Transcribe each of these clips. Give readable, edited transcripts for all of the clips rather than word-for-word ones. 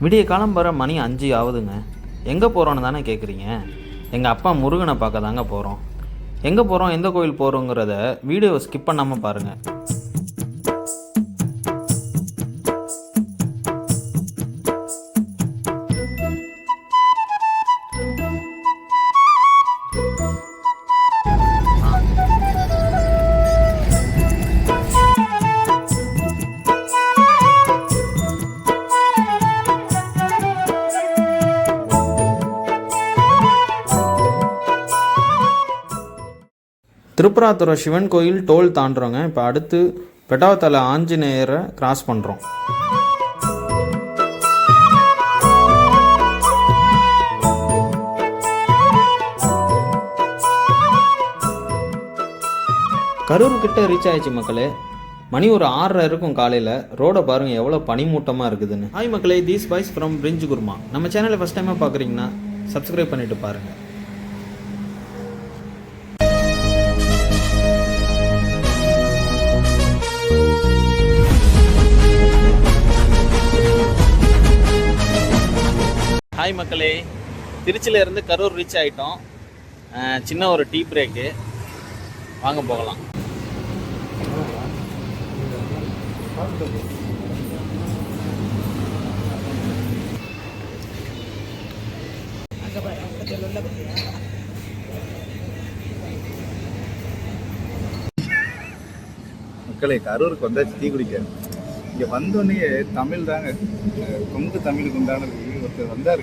விடிய காலம் வர மணி 5 ஆகுதுங்க. எங்கே போகிறோன்னு தானே கேட்குறீங்க? எங்கள் அப்பா முருகனை பார்க்க தாங்க போகிறோம். எங்கே போகிறோம், எந்த கோயில் போகிறோங்கிறத வீடியோவை ஸ்கிப் பண்ணாமல் பாருங்கள். திருப்பராத்துறை சிவன் கோயில் டோல் தாண்டுறோங்க. இப்போ அடுத்து பெட்டாவத்தலை ஆஞ்சநேயரை கிராஸ் பண்ணுறோம். கரூர் கிட்ட ரீச் ஆயிடுச்சு மக்களே. மணி ஒரு 6:30 இருக்கும் காலையில். ரோடை பாருங்கள் எவ்வளோ பனிமூட்டமாக இருக்குதுன்னு. ஹாய் மக்களே, தீஸ் பாய்ஸ் ஃப்ரம் பிரிஞ்ச் குருமா. நம்ம சேனலை ஃபஸ்ட் டைமாக பார்க்குறீங்கன்னா சப்ஸ்கிரைப் பண்ணிவிட்டு பாருங்கள். ஹாய் மக்களே, திருச்சியிலேருந்து கரூர் ரீச் ஆகிட்டோம். சின்ன ஒரு டீ பிரேக்கு, வாங்க போகலாம். மக்களே, கரூருக்கு வந்தாச்சு டீ குடிக்க. இங்கே வந்தோடனே தமிழ் தாங்க, கொங்கு தமிழுக்கு உண்டானது. ஒருத்தர் வந்தார்,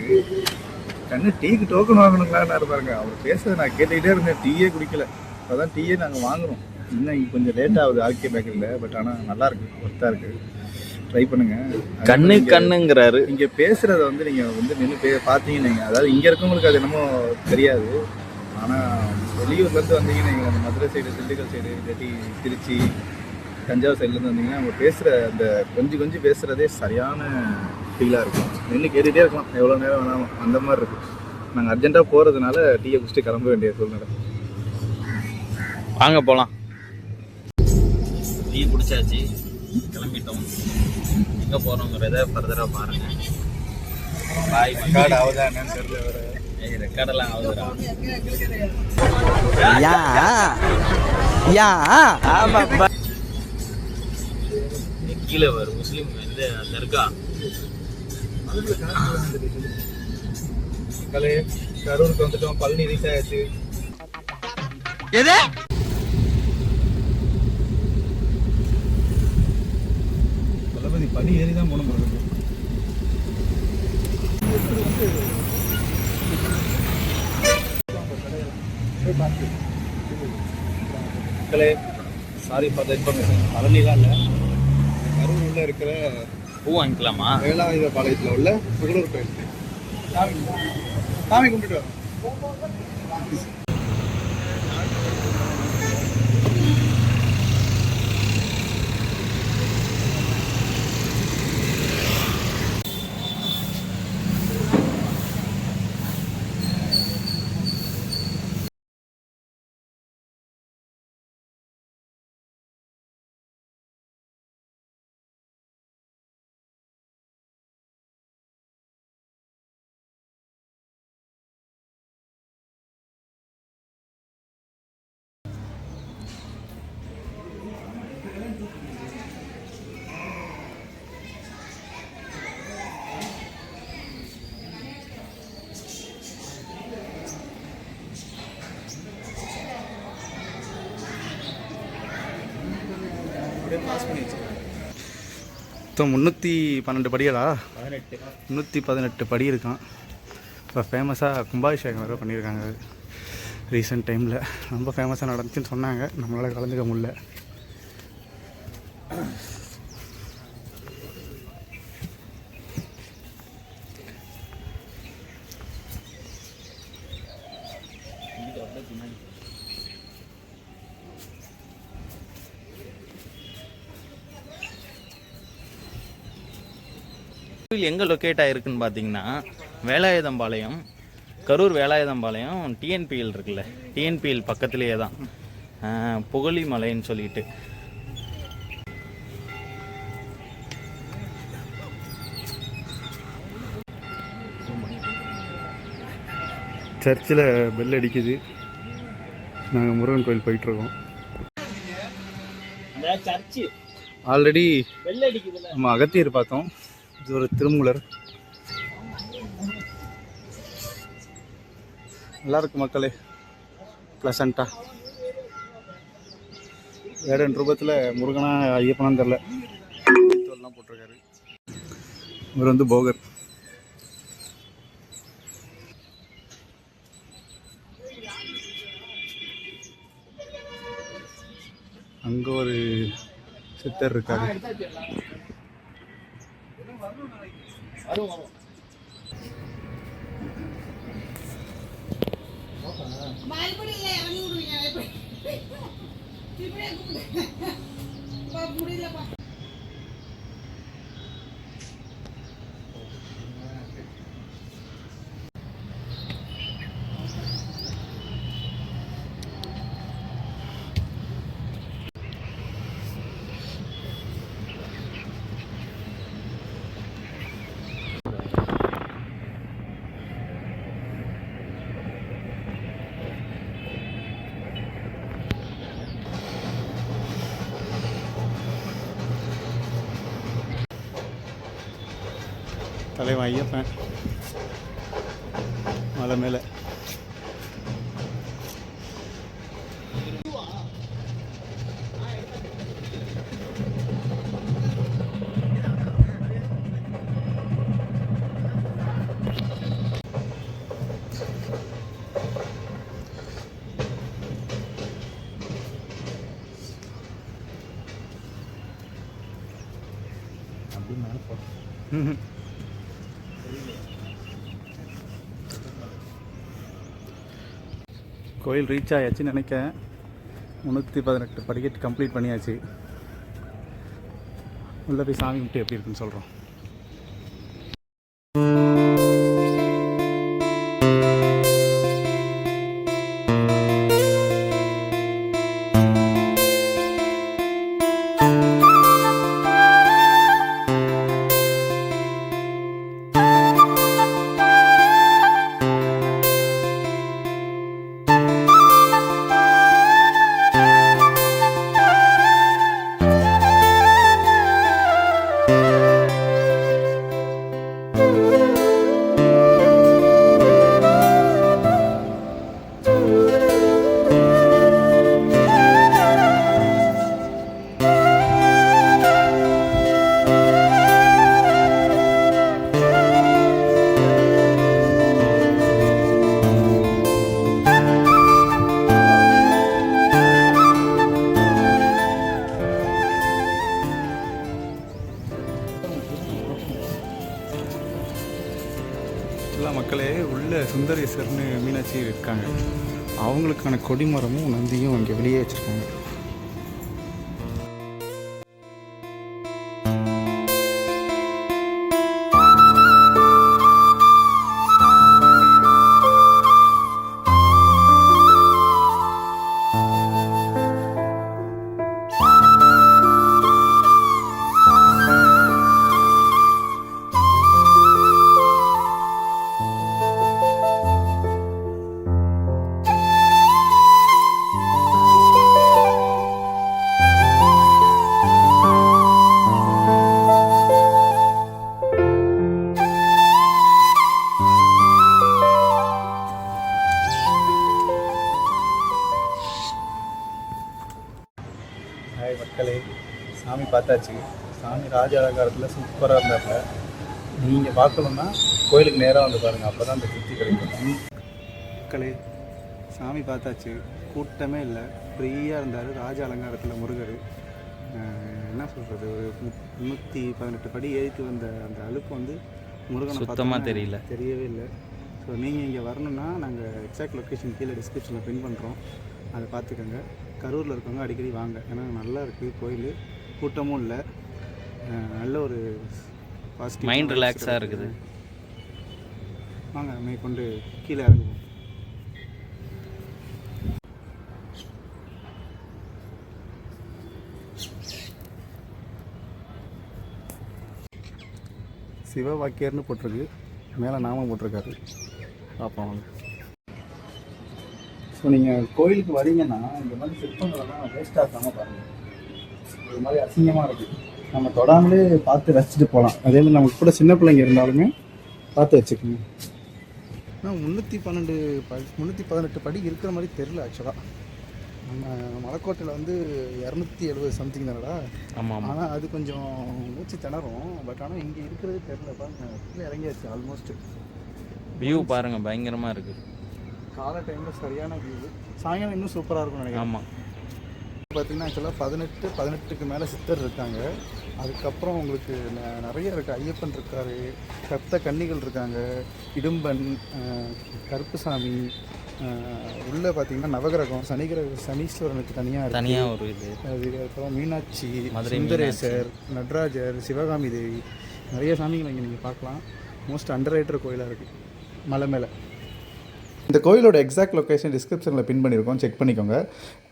கண்ணு டீக்கு டோக்கன் வாங்கணுங்களான்னு பாருங்க. அவர் பேசுறதை நான் கேட்டுக்கிட்டே இருந்தேன், டீயே குடிக்கல. இப்போ தான் டீயே நாங்கள் வாங்குகிறோம். இன்னும் கொஞ்சம் லேட் ஆகுது ஆர்கே பேக்கரியில். பட் ஆனால் நல்லா இருக்கு, ஒர்த்தாக இருக்குது. ட்ரை பண்ணுங்க. கண்ணுங்கிறாரு. இங்கே பேசுகிறத வந்து நீங்கள் வந்து நின்று பார்த்தீங்கன்னு நீங்கள், அதாவது இங்கே இருக்கவங்களுக்கு அது என்னமோ தெரியாது. ஆனால் வெளியூர்லேருந்து வந்தீங்கன்னா, நீங்கள் அந்த மதுரை சைடு, திண்டுக்கல் சைடு, இல்லாட்டி திருச்சி, தஞ்சாவூர் சைட்லேருந்து வந்தீங்கன்னா அவங்க பேசுகிற அந்த கொஞ்சம் பேசுகிறதே சரியான ஃபீலாக இருக்கும். நின்று கேட்டுகிட்டே இருக்கலாம் எவ்வளோ நேரம் வேணாலும், அந்த மாதிரி இருக்கும். நாங்கள் அர்ஜென்ட்டாக போகிறதுனால டீயை குடிச்சிட்டு கிளம்ப வேண்டிய சூழ்நிலை. வாங்க போகலாம். டீ குடிச்சாச்சு, கிளம்பிட்டோம். எங்கே போகிறோங்கிறத ஃபர்தராக பாருங்கள். பாய். ரெக்கார்டு ஆகுதா என்னன்னு தெரியல. வேறு ரெக்கார்டெல்லாம் ஆகுதுடா. கீழே வரும் முஸ்லீம் இந்த தர்கா. கரூருக்கு வந்துட்டோம், பழனி ரீச் ஆயாச்சு. தளபதி படி ஏறி தான் போன போகிறது. சாரி ஃபார் த இன்ஃபர்மேஷன், பழனிலாம் இல்லை, கரூர் உள்ள இருக்கிற பூ வாங்கிக்கலாமா? வேளாயுத பாளையத்தில் உள்ள புகழூர் கோயில். சாமி கும்பிட்டு வரோம். மொத்தம் 312 படிகளா? 318 படி இருக்கான். இப்போ ஃபேமஸாக கும்பாபிஷேகம் வேறு பண்ணியிருக்காங்க. ரீசெண்ட் டைமில் ரொம்ப ஃபேமஸாக நடந்துச்சுன்னு சொன்னாங்க. நம்மளால் கலந்துக்க முடியல. கோயில் எங்கே லொக்கேட் ஆகிருக்குன்னு பார்த்தீங்கன்னா, வேலாயுதம்பாளையம், கரூர் வேலாயுதம்பாளையம் டிஎன்பிஎல் இருக்குல்ல, டிஎன்பிஎல் பக்கத்துலேயே தான் புகழி மலைன்னு சொல்லிட்டு. சர்ச்சில் பெல் அடிக்குது. நாங்கள் முருகன் கோயில் போயிட்டுருக்கோம். ஆல்ரெடி நம்ம அகத்தியர் பார்த்தோம். இது ஒரு திருமூலர். நல்லா இருக்கு மக்களே, ப்ளசண்ட்டாக. வேடன் ரூபத்தில் முருகனா ஐயப்பனான்னு தெரில, தோல்லாம் போட்டிருக்காரு. இவர் வந்து போகர். அங்கே ஒரு சித்தர் இருக்காரு. தலைவன் ஐயப்பன் மலை மேலே. கோயில் ரீச் ஆயாச்சுன்னு நினைக்கிறேன். 318 படிக்கட்டு கம்ப்ளீட் பண்ணியாச்சு. உள்ளே போய் சாமி கும்பிட்டு எப்படி இருக்குன்னு சொல்கிறோம். எல்லா மக்களே உள்ள சுந்தரேஸ்வரர்னு மீனாட்சி இருக்காங்க. அவங்களுக்கான கொடிமரமும் நந்தியும் இங்கே வெளியே வச்சுருக்காங்க. ஹாய் மக்களே, சாமி பார்த்தாச்சு. சாமி ராஜ அலங்காரத்தில் சூப்பராக இருந்தாங்க. நீங்கள் பார்க்கணுன்னா கோயிலுக்கு நேராக வந்து பாருங்கள், அப்போ தான் அந்த திருப்தி கிடைக்கும். மக்களே, சாமி பார்த்தாச்சு. கூட்டமே இல்லை, ஃப்ரீயாக இருந்தார். ராஜ அலங்காரத்தில் முருகர். என்ன சொல்கிறது, ஒரு 318 படி ஏறிட்டு வந்த அந்த அலுப்பு வந்து முருகனை சுத்தமாக தெரியவே இல்லை. ஸோ நீங்கள் இங்கே வரணுன்னா நாங்கள் எக்ஸாக்ட் லொக்கேஷன் கீழே டிஸ்கிரிப்ஷனில் பின் பண்ணுறோம், அதை பார்த்துக்கோங்க. கரூரில் இருக்கவங்க அடிக்கடி வாங்க, ஏன்னா நல்லா இருக்குது கோயில். கூட்டமும் இல்லை, நல்ல ஒரு பாசிட்டிவ் மைண்ட் ரிலாக்ஸாக இருக்குது. வாங்க மேற்கொண்டு கீழே இறங்குவோம். சிவவாக்கியர்னு போட்டிருக்கு, மேலே நாமம் போட்டிருக்காரு. பார்ப்போம். ஸோ நீங்கள் கோயிலுக்கு வரீங்கன்னா இந்த மாதிரி சிற்பங்களெல்லாம் வேஸ்ட் ஆகாமல் பாருங்கள். ஒரு மாதிரி அசிங்கமாக இருக்குது. நம்ம தொடாமலே பார்த்து ரசிச்சுட்டு போகலாம். அதே மாதிரி நமக்கு கூட சின்ன பிள்ளைங்க இருந்தாலுமே பார்த்து வச்சுக்கோங்க. ஆனால் 318 படி இருக்கிற மாதிரி தெரில ஆக்சுவலாக. நம்ம மலைக்கோட்டையில் வந்து 270 சம்திங் தானடா. ஆமாம். ஆனால் அது கொஞ்சம் மூச்சு திணறும். பட் ஆனால் இங்கே இருக்கிறது தெரில. பாருங்க கீழே இறங்கியாச்சு ஆல்மோஸ்ட். வியூ பாருங்கள், பயங்கரமாக இருக்குது. காலை டைமில் சரியான வியூ. சாயங்காலம் இன்னும் சூப்பராக இருக்கும்னு நினைக்கிறேன். ஆமாம். பார்த்திங்கன்னா ஆக்சுவலாக 18க்கு மேலே சித்தர் இருக்காங்க. அதுக்கப்புறம் உங்களுக்கு நிறைய இருக்குது. ஐயப்பன் இருக்கார், சப்த கன்னிகள் இருக்காங்க, இடும்பன், கருப்புசாமி, உள்ளே பார்த்திங்கன்னா நவகிரகம், சனீஸ்வரனுக்கு தனியாக ஒரு இது. அதுக்கப்புறம் மீனாட்சி, சுந்தரேசர், நடராஜர், சிவகாமி தேவி, நிறைய சாமிகள் இங்கே நீங்கள் பார்க்கலாம். மோஸ்ட் அண்டர் ரேட்டட் கோயிலாக இருக்குது மலை மேலே. இந்த கோயிலோட எக்ஸாக்ட் லொக்கேஷன் டிஸ்கிரிப்ஷனில் பின் பண்ணியிருக்கோம், செக் பண்ணிக்கோங்க.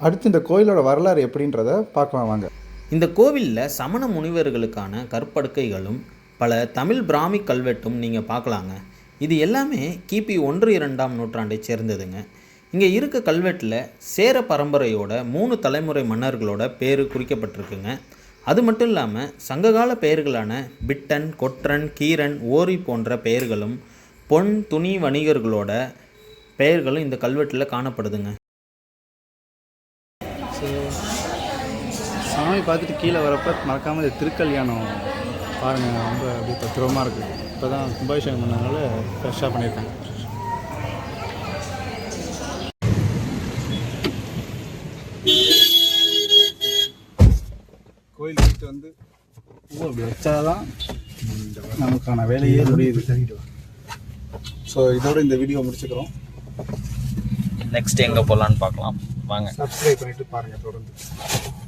அடுத்து இந்த கோயிலோட வரலாறு எப்படின்றத பார்க்கலாம் வாங்க. இந்த கோவிலில் சமண முனிவர்களுக்கான கற்படுக்கைகளும் பல தமிழ் பிராமி கல்வெட்டும் நீங்கள் பார்க்கலாங்க. இது எல்லாமே கிபி 1-2ஆம் நூற்றாண்டை சேர்ந்ததுங்க. இங்கே இருக்க கல்வெட்டில் சேர பரம்பரையோட 3 தலைமுறை மன்னர்களோட பேர் குறிக்கப்பட்டிருக்குங்க. அது மட்டும் இல்லாமல் சங்ககால பெயர்களான பிட்டன், கொற்றன், கீரன், ஓரி போன்ற பெயர்களும் பொன் துணி வணிகர்களோட பெயர்களும் இந்த கல்வெட்டில் காணப்படுதுங்க. ஸோ சாமி பார்த்துட்டு கீழே வரப்போ மறக்காமல் இது திருக்கல்யாணம் பாருங்கள். ரொம்ப அப்படியே தத்ரூபமாக இருக்குது. இப்போ தான் கும்பாபிஷேகம் பண்ணதுனால ஃப்ரெஷ்ஷாக பண்ணியிருக்காங்க. கோயில் வீட்டு வந்து பூ அப்படி வச்சாதான் நமக்கான வேலையே முடியுது. ஸோ இதோட இந்த வீடியோ முடிச்சுக்கிறோம். நெக்ஸ்ட் எங்கே போகலான்னு பார்க்கலாம் வாங்க. சப்ஸ்கிரைப் பண்ணிவிட்டு பாருங்கள் தொடர்ந்து.